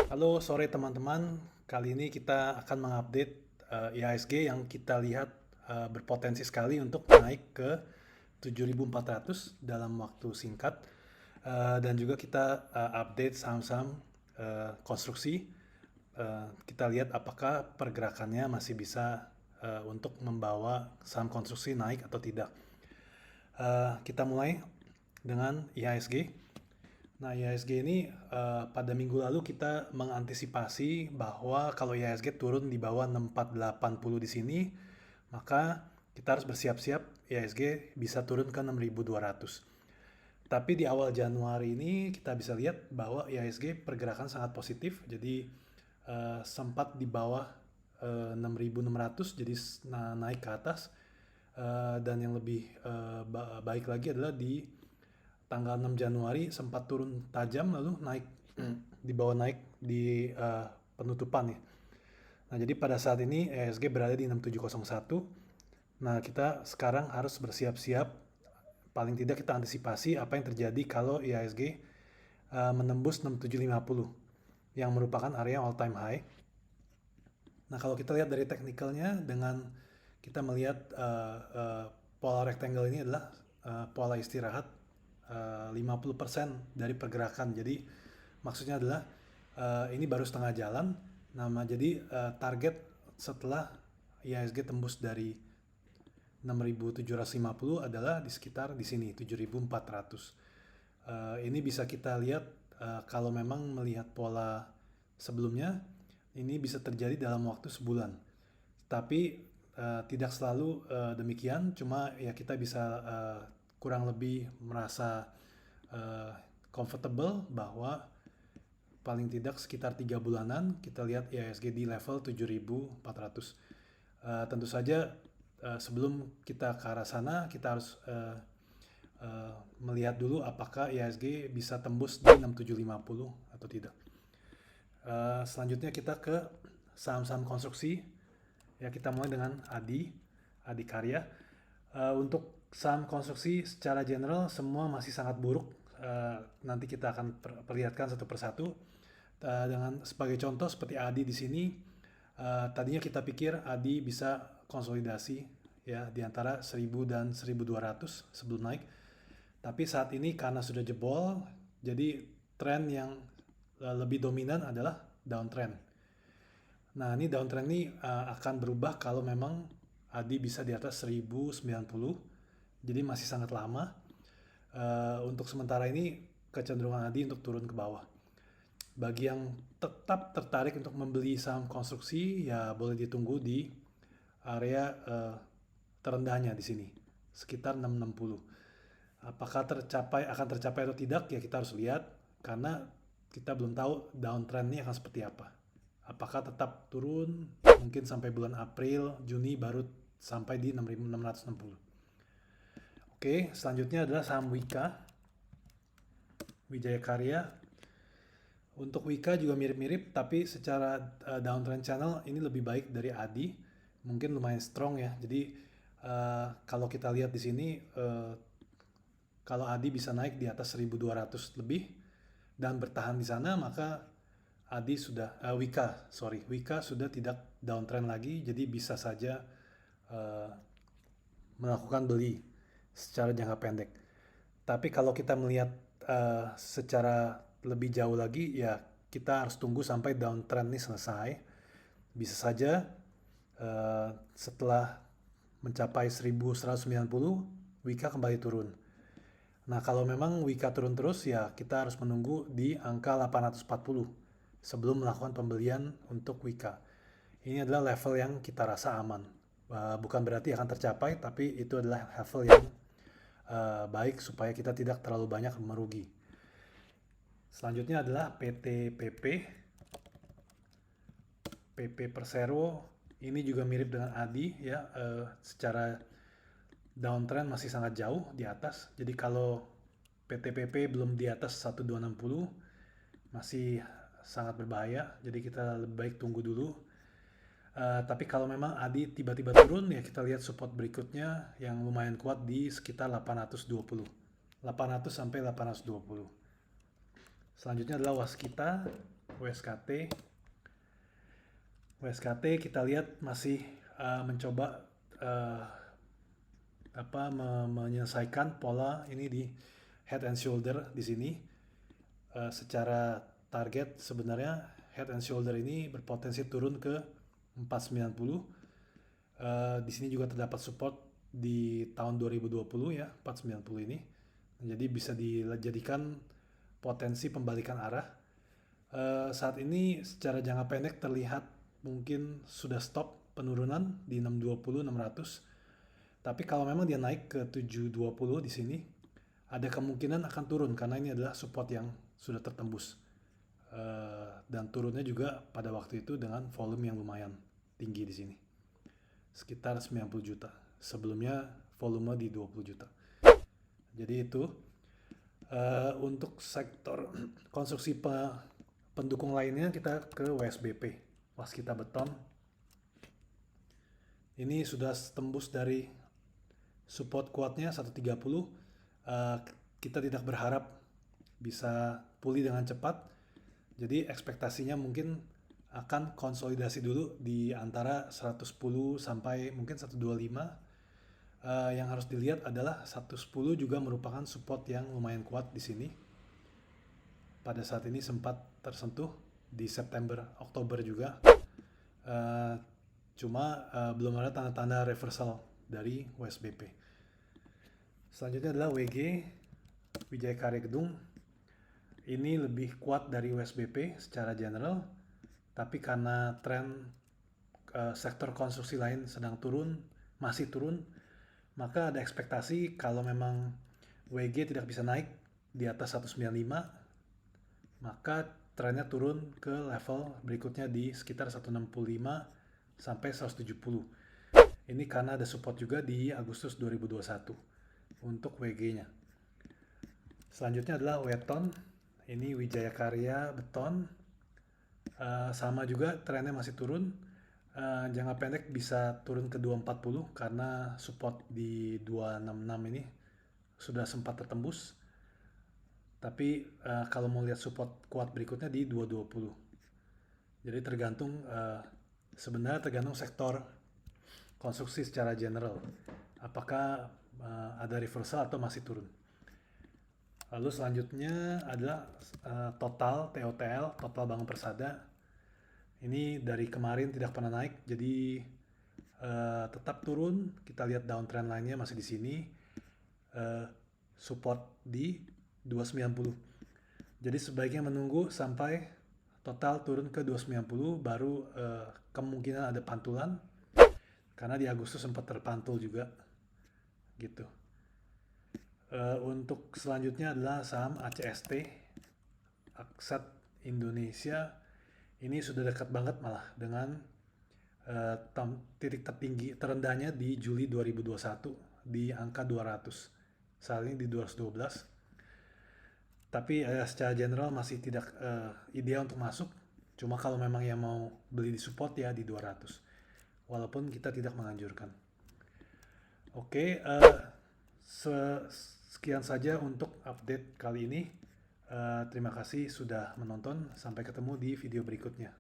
Halo sore teman-teman, kali ini kita akan mengupdate IHSG yang kita lihat berpotensi sekali untuk naik ke 7.400 dalam waktu singkat. Dan juga kita update saham-saham konstruksi. Kita lihat apakah pergerakannya masih bisa untuk membawa saham konstruksi naik atau tidak. Kita mulai dengan IHSG. Nah, IHSG ini pada minggu lalu kita mengantisipasi bahwa kalau IHSG turun di bawah 6480 di sini, maka kita harus bersiap-siap IHSG bisa turun ke 6200. Tapi di awal Januari ini kita bisa lihat bahwa IHSG pergerakan sangat positif, jadi sempat di bawah 6600, jadi naik ke atas. Dan yang lebih baik lagi adalah di tanggal 6 Januari sempat turun tajam lalu naik di bawah naik di penutupan ya. Nah, jadi pada saat ini ESG berada di 6701. Nah, kita sekarang harus bersiap-siap, paling tidak kita antisipasi apa yang terjadi kalau IHSG menembus 6750 yang merupakan area all time high. Nah, kalau kita lihat dari teknikalnya, dengan kita melihat pola rectangle ini adalah pola istirahat 50% dari pergerakan. Jadi maksudnya adalah ini baru setengah jalan. Jadi target setelah IHSG tembus dari 6.750 adalah di sekitar di sini 7.400. Ini bisa kita lihat kalau memang melihat pola sebelumnya, ini bisa terjadi dalam waktu sebulan. Tapi tidak selalu demikian, cuma ya kita bisa kurang lebih merasa comfortable bahwa paling tidak sekitar 3 bulanan kita lihat IHSG di level 7.400. Tentu saja sebelum kita ke arah sana kita harus melihat dulu apakah IHSG bisa tembus di 6750 atau tidak. Selanjutnya kita ke saham-saham konstruksi. Ya, kita mulai dengan Adi Karya. Untuk saham konstruksi secara general semua masih sangat buruk. Nanti kita akan perlihatkan satu persatu. Dengan sebagai contoh seperti Adi di sini, tadinya kita pikir Adi bisa konsolidasi ya di antara 1000 dan 1200 sebelum naik. Tapi saat ini karena sudah jebol, jadi tren yang lebih dominan adalah downtrend. Nah, ini downtrend ini akan berubah kalau memang Adi bisa di atas 1090, jadi masih sangat lama. Untuk sementara ini kecenderungan Adi untuk turun ke bawah. Bagi yang tetap tertarik untuk membeli saham konstruksi, ya boleh ditunggu di area terendahnya di sini, sekitar 660. Apakah akan tercapai atau tidak, ya kita harus lihat, karena kita belum tahu downtrend ini akan seperti apa. Apakah tetap turun mungkin sampai bulan April, Juni baru sampai di 6.660. Oke, selanjutnya adalah saham Wika, Wijaya Karya. Untuk Wika juga mirip-mirip, tapi secara downtrend channel ini lebih baik dari Adi, mungkin lumayan strong ya. Jadi kalau kita lihat di sini, kalau Adi bisa naik di atas 1200 lebih dan bertahan di sana, maka Wika sudah tidak downtrend lagi, jadi bisa saja melakukan beli secara jangka pendek. Tapi kalau kita melihat secara lebih jauh lagi, ya kita harus tunggu sampai downtrend ini selesai. Bisa saja setelah mencapai 1190, Wika kembali turun. Nah, kalau memang Wika turun terus, ya kita harus menunggu di angka 840 sebelum melakukan pembelian untuk Wika. Ini adalah level yang kita rasa aman. Bukan berarti akan tercapai, tapi itu adalah level yang baik supaya kita tidak terlalu banyak merugi. Selanjutnya adalah PTPP. PP Persero ini juga mirip dengan Adi ya, secara downtrend masih sangat jauh di atas. Jadi kalau PTPP belum di atas 1260 masih sangat berbahaya, jadi kita lebih baik tunggu dulu. Tapi kalau memang Adi tiba-tiba turun, ya kita lihat support berikutnya yang lumayan kuat di sekitar 820, 800 sampai 820. Selanjutnya adalah Waskita. WSKT. WSKT kita lihat masih mencoba menyelesaikan pola ini di head and shoulder di sini. Secara target sebenarnya head and shoulder ini berpotensi turun ke 490. Di sini juga terdapat support di tahun 2020 ya, 490 ini. Jadi bisa dijadikan potensi pembalikan arah. Saat ini secara jangka pendek terlihat mungkin sudah stop penurunan di 620 600. Tapi kalau memang dia naik ke 720 di sini, ada kemungkinan akan turun karena ini adalah support yang sudah tertembus. Dan turunnya juga pada waktu itu dengan volume yang lumayan tinggi di sini. Sekitar 90 juta. Sebelumnya volume di 20 juta. Jadi itu untuk sektor konstruksi pendukung lainnya kita ke WSBP, Waskita Beton. Ini sudah tembus dari support kuatnya 130. Kita tidak berharap bisa pulih dengan cepat. Jadi ekspektasinya mungkin akan konsolidasi dulu di antara 110 sampai mungkin 125. Yang harus dilihat adalah 110 juga merupakan support yang lumayan kuat di sini. Pada saat ini sempat tersentuh di September, Oktober juga. Cuma belum ada tanda-tanda reversal dari WSBP. Selanjutnya adalah WG, Wijaya Karya Gedung. Ini lebih kuat dari WSBP secara general, tapi karena tren sektor konstruksi lain sedang turun, masih turun, maka ada ekspektasi kalau memang WG tidak bisa naik di atas 195, maka trennya turun ke level berikutnya di sekitar 165 sampai 170. Ini karena ada support juga di Agustus 2021 untuk WG-nya. Selanjutnya adalah Weton. Ini Wijaya Karya Beton. Sama juga trennya masih turun. Jangka pendek bisa turun ke 240 karena support di 266 ini sudah sempat tertembus. Tapi kalau mau lihat support kuat berikutnya di 220. Jadi sebenarnya tergantung sektor konstruksi secara general. Apakah ada reversal atau masih turun. Lalu selanjutnya adalah TOTL Bangun Persada. Ini dari kemarin tidak pernah naik, jadi tetap turun. Kita lihat downtrend lainnya masih di sini. Support di 290. Jadi sebaiknya menunggu sampai total turun ke 290 baru kemungkinan ada pantulan. Karena di Agustus sempat terpantul juga. Gitu. Untuk selanjutnya adalah saham ACST, Aksat Indonesia. Ini sudah dekat banget malah dengan titik terendahnya di Juli 2021 di angka 200. Saat ini di 212. Tapi secara general masih tidak ideal untuk masuk. Cuma kalau memang yang mau beli di support ya di 200. Walaupun kita tidak menganjurkan. Oke, sekian saja untuk update kali ini. Terima kasih sudah menonton. Sampai ketemu di video berikutnya.